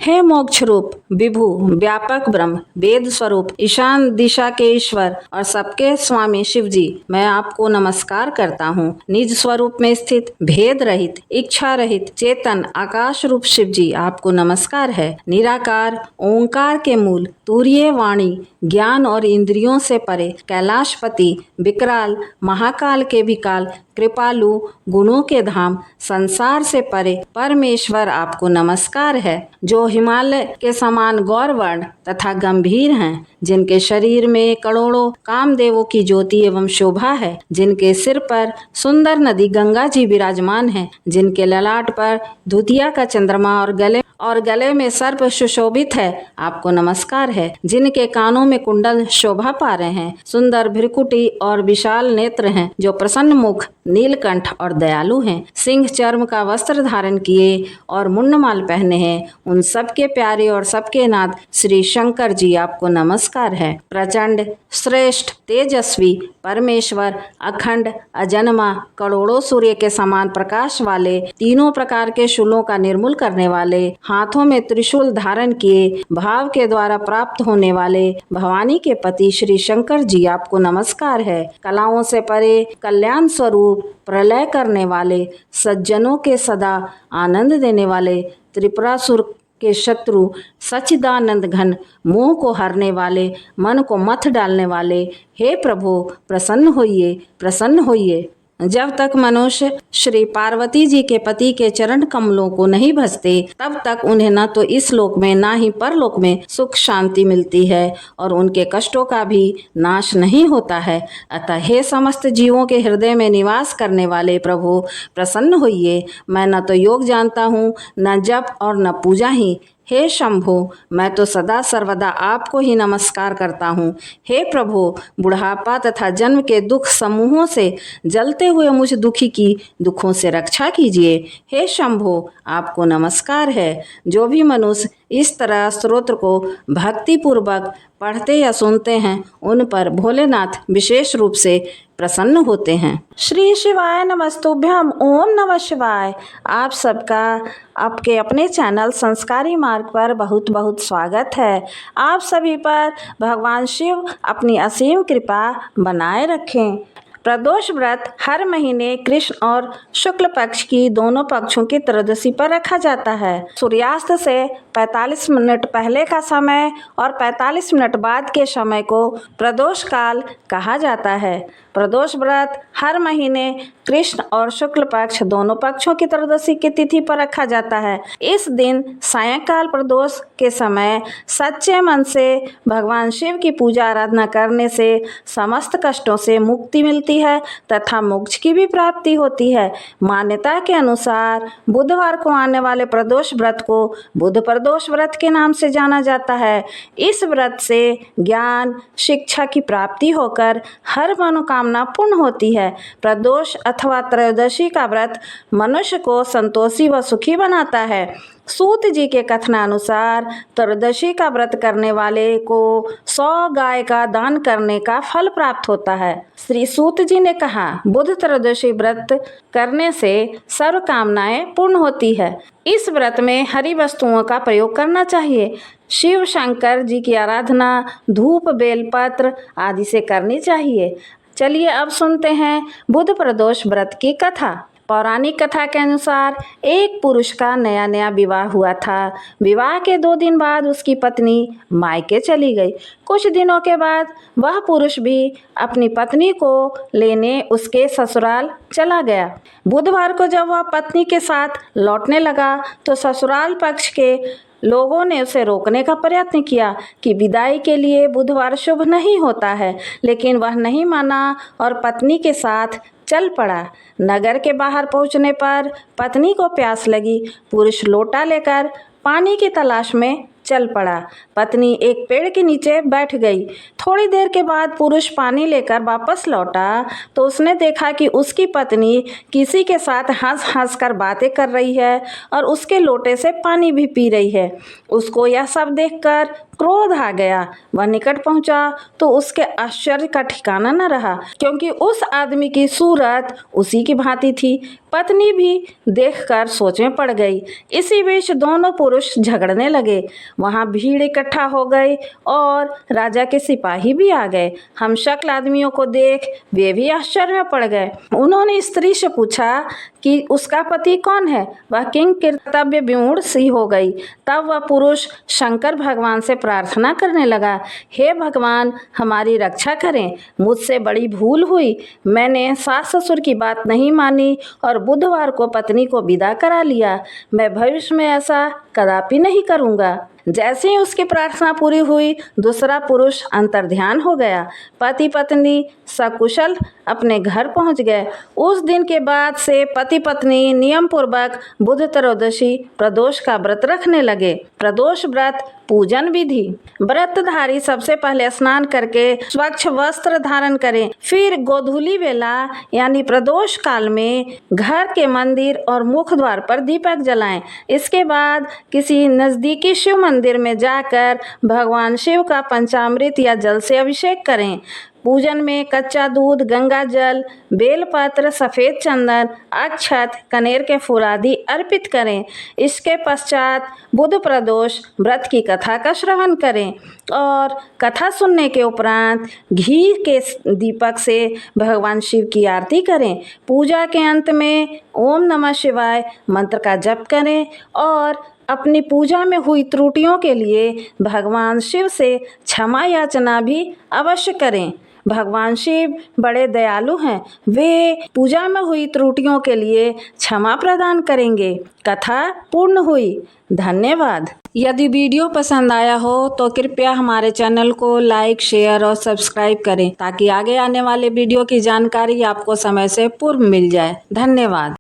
हे मोक्ष रूप विभु व्यापक ब्रह्म वेद स्वरूप ईशान दिशा के ईश्वर और सबके स्वामी शिव जी, मैं आपको नमस्कार करता हूँ। निज स्वरूप में स्थित भेद रहित इच्छा रहित चेतन आकाश रूप शिव जी, आपको नमस्कार है। निराकार ओंकार के मूल तूर्य वाणी ज्ञान और इंद्रियों से परे कैलाशपति विकराल महाकाल के विकाल कृपालु गुणों के धाम संसार से परे परमेश्वर, आपको नमस्कार है। जो हिमालय के समान गौरवर्ण तथा गंभीर हैं, जिनके शरीर में करोड़ों कामदेवों की ज्योति एवं शोभा है, जिनके सिर पर सुंदर नदी गंगा जी विराजमान है, जिनके ललाट पर धुतिया का चंद्रमा और गले में सर्प सुशोभित है, आपको नमस्कार है। जिनके कानों में कुंडल शोभा पा रहे हैं, सुंदर भ्रिकुटी और विशाल नेत्र हैं, जो प्रसन्न मुख नीलकंठ और दयालु हैं, सिंह चर्म का वस्त्र धारण किए और मुंडमाल पहने हैं, उन सबके प्यारे और सबके नाथ श्री शंकर जी, आपको नमस्कार है। प्रचंड श्रेष्ठ तेजस्वी परमेश्वर अखंड अजन्मा करोड़ों सूर्य के समान प्रकाश वाले तीनों प्रकार के शूलों का निर्मूल करने वाले, हाथों में त्रिशूल धारण किए भाव के द्वारा प्राप्त होने वाले भवानी के पति श्री शंकर जी, आपको नमस्कार है। कलाओं से परे कल्याण स्वरूप प्रलय करने वाले सज्जनों के सदा आनंद देने वाले त्रिपुरासुर के शत्रु सच्चिदानंद घन मोह को हरने वाले मन को मथ डालने वाले, हे प्रभु प्रसन्न होइए प्रसन्न होइए। जब तक मनुष्य श्री पार्वती जी के पति के चरण कमलों को नहीं भजते, तब तक उन्हें न तो इस लोक में ना ही परलोक में सुख शांति मिलती है और उनके कष्टों का भी नाश नहीं होता है। अतः हे समस्त जीवों के हृदय में निवास करने वाले प्रभु प्रसन्न होइए। मैं न तो योग जानता हूँ, न जप और न पूजा ही। हे शंभो, मैं तो सदा सर्वदा आपको ही नमस्कार करता हूँ। हे प्रभु, बुढ़ापा तथा जन्म के दुख समूहों से जलते हुए मुझ दुखी की दुखों से रक्षा कीजिए। हे शंभो, आपको नमस्कार है। जो भी मनुष्य इस तरह स्तोत्र को भक्ति पूर्वक पढ़ते या सुनते हैं, उन पर भोलेनाथ विशेष रूप से प्रसन्न होते हैं। श्री शिवाय नमस्तुभ्यम। ओम नमः शिवाय। आप सबका आपके अपने चैनल संस्कारी मार्ग पर बहुत बहुत स्वागत है। आप सभी पर भगवान शिव अपनी असीम कृपा बनाए रखें। प्रदोष व्रत हर महीने कृष्ण और शुक्ल पक्ष की दोनों पक्षों की त्रयोदशी पर रखा जाता है। सूर्यास्त से 45 मिनट पहले का समय और 45 मिनट बाद के समय को प्रदोष काल कहा जाता है। प्रदोष व्रत हर महीने कृष्ण और शुक्ल पक्ष दोनों पक्षों की त्रयोदशी की तिथि पर रखा जाता है। इस दिन सायंकाल प्रदोष के समय सच्चे मन से भगवान शिव की पूजा आराधना करने से समस्त कष्टों से मुक्ति मिलती है तथा मोक्ष की भी प्राप्ति होती है। मान्यता के अनुसार बुधवार को आने वाले प्रदोष व्रत को बुध प्रदोष व्रत के नाम से जाना जाता है। इस व्रत से ज्ञान शिक्षा की प्राप्ति होकर हर मनोकामना पूर्ण होती है। प्रदोष अथवा त्रयोदशी का व्रत मनुष्य को संतोषी व सुखी बनाता है। सूत जी के कथनानुसार त्रयोदशी का व्रत करने वाले को 100 गाय का दान करने का फल प्राप्त होता है। श्री सूत जी ने कहा, बुध त्रयोदशी व्रत करने से सर्व कामनाएं पूर्ण होती है। इस व्रत में हरी वस्तुओं का प्रयोग करना चाहिए। शिव शंकर जी की आराधना धूप बेलपत्र आदि से करनी चाहिए। चलिए अब सुनते हैं बुध प्रदोष व्रत की कथा। पौराणिक कथा के अनुसार एक पुरुष का नया नया विवाह हुआ था। विवाह के 2 दिन बाद उसकी पत्नी मायके चली गई। कुछ दिनों के बाद वह पुरुष भी अपनी पत्नी को लेने उसके ससुराल चला गया। बुधवार को जब वह पत्नी के साथ लौटने लगा तो ससुराल पक्ष के लोगों ने उसे रोकने का प्रयत्न किया कि विदाई के लिए बुधवार शुभ नहीं होता है, लेकिन वह नहीं माना और पत्नी के साथ चल पड़ा। नगर के बाहर पहुंचने पर पत्नी को प्यास लगी। पुरुष लोटा लेकर पानी की तलाश में चल पड़ा। पत्नी एक पेड़ के नीचे बैठ गई। थोड़ी देर के बाद पुरुष पानी लेकर वापस लौटा तो उसने देखा कि उसकी पत्नी किसी के साथ हंस हंस कर बातें कर रही है और उसके लोटे से पानी भी पी रही है। उसको यह सब देखकर क्रोध आ गया। वह निकट पहुंचा तो उसके आश्चर्य का ठिकाना न रहा, क्योंकि उस आदमी की सूरत उसी की भांति थी। पत्नी भी देखकर सोच में पड़ गई। इसी बीच दोनों पुरुष झगड़ने लगे। वहां भीड़ इकट्ठा हो गई और राजा के सिपाही भी आ गए। हम शक्ल आदमियों को देख वे भी आश्चर्य में पड़ गए। उन्होंने स्त्री से पूछा कि उसका पति कौन है। वह किंग कर्तव्य विमूढ़ सी हो गई। तब वह पुरुष शंकर भगवान से प्रार्थना करने लगा, हे भगवान, हमारी रक्षा करें। मुझसे बड़ी भूल हुई। मैंने सास ससुर की बात नहीं मानी और बुधवार को पत्नी को विदा करा लिया। मैं भविष्य में ऐसा कदापि नहीं करूँगा। जैसे ही उसकी प्रार्थना पूरी हुई, दूसरा पुरुष अंतर्ध्यान हो गया। पति पत्नी सकुशल अपने घर पहुंच गए। उस दिन के बाद से पति पत्नी नियम पूर्वक बुध त्रयोदशी प्रदोष का व्रत रखने लगे। प्रदोष व्रत पूजन विधि। व्रतधारी सबसे पहले स्नान करके स्वच्छ वस्त्र धारण करें। फिर गोधूली वेला यानी प्रदोष काल में घर के मंदिर और मुख द्वार पर दीपक जलाएं। इसके बाद किसी नज़दीकी शिव मंदिर में जाकर भगवान शिव का पंचामृत या जल से अभिषेक करें। पूजन में कच्चा दूध, गंगा जल, बेलपत्र, सफ़ेद चंदन, अक्षत, कनेर के फूल आदि अर्पित करें। इसके पश्चात बुध प्रदोष व्रत की कथा का श्रवण करें और कथा सुनने के उपरांत घी के दीपक से भगवान शिव की आरती करें। पूजा के अंत में ओम नमः शिवाय मंत्र का जप करें और अपनी पूजा में हुई त्रुटियों के लिए भगवान शिव से क्षमा याचना भी अवश्य करें। भगवान शिव बड़े दयालु हैं। वे पूजा में हुई त्रुटियों के लिए क्षमा प्रदान करेंगे। कथा पूर्ण हुई। धन्यवाद। यदि वीडियो पसंद आया हो तो कृपया हमारे चैनल को लाइक, शेयर और सब्सक्राइब करें, ताकि आगे आने वाले वीडियो की जानकारी आपको समय से पूर्व मिल जाए। धन्यवाद।